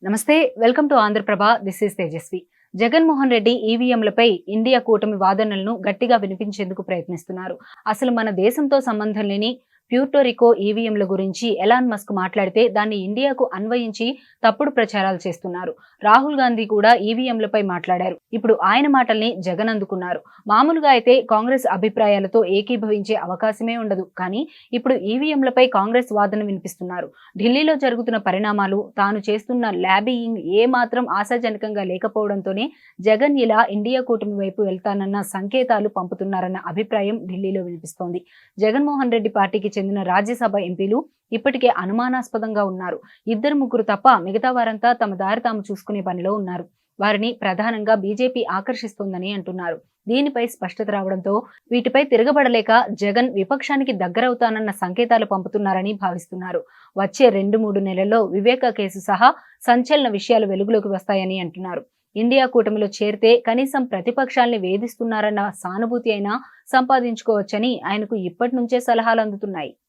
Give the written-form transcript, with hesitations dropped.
నమస్తే, welcome to Andhraprabha. This is Tejaswi. Jaganmohan Reddy ఈవీఎంలపై India కూటమి వాదనలను గట్టిగా వినిపించేందుకు ప్రయత్నిస్తున్నారు. అసలు మన దేశంతో సంబంధం లేని ప్యూర్టోరికో ఈవీఎంల గురించి ఎలాన్ మస్క్ మాట్లాడితే దాన్ని ఇండియాకు అన్వయించి తప్పుడు ప్రచారాలు చేస్తున్నారు. రాహుల్ గాంధీ కూడా ఈవీఎంలపై మాట్లాడారు. ఇప్పుడు ఆయన మాటల్ని జగన్ అందుకున్నారు. మామూలుగా అయితే కాంగ్రెస్ అభిప్రాయాలతో ఏకీభవించే అవకాశమే ఉండదు. కానీ ఇప్పుడు ఈవీఎంలపై కాంగ్రెస్ వాదన వినిపిస్తున్నారు. ఢిల్లీలో జరుగుతున్న పరిణామాలు, తాను చేస్తున్న ల్యాబియింగ్ ఏ మాత్రం ఆశాజనకంగా లేకపోవడంతోనే జగన్ ఇలా ఇండియా కూటమి వైపు వెళ్తానన్న సంకేతాలు పంపుతున్నారన్న అభిప్రాయం ఢిల్లీలో వినిపిస్తోంది. జగన్మోహన్ రెడ్డి పార్టీకి చెందిన రాజ్యసభ ఎంపీలు ఇప్పటికే అనుమానాస్పదంగా ఉన్నారు. 2-3 తప్ప మిగతా వారంతా తమ దారి తాము చూసుకునే పనిలో ఉన్నారు. వారిని ప్రధానంగా బీజేపీ ఆకర్షిస్తోందని అంటున్నారు. దీనిపై స్పష్టత రావడంతో వీటిపై తిరగబడలేక జగన్ విపక్షానికి దగ్గరవుతానన్న సంకేతాలు పంపుతున్నారని భావిస్తున్నారు. వచ్చే 2-3 నెలల్లో వివేక కేసు సహా సంచలన విషయాలు వెలుగులోకి వస్తాయని అంటున్నారు. ఇండియా కూటమిలో చేరితే కనీసం ప్రతిపక్షాల్ని వేధిస్తున్నారన్న సానుభూతి అయినా సంపాదించుకోవచ్చని ఆయనకు ఇప్పటి నుంచే సలహాలు అందుతున్నాయి.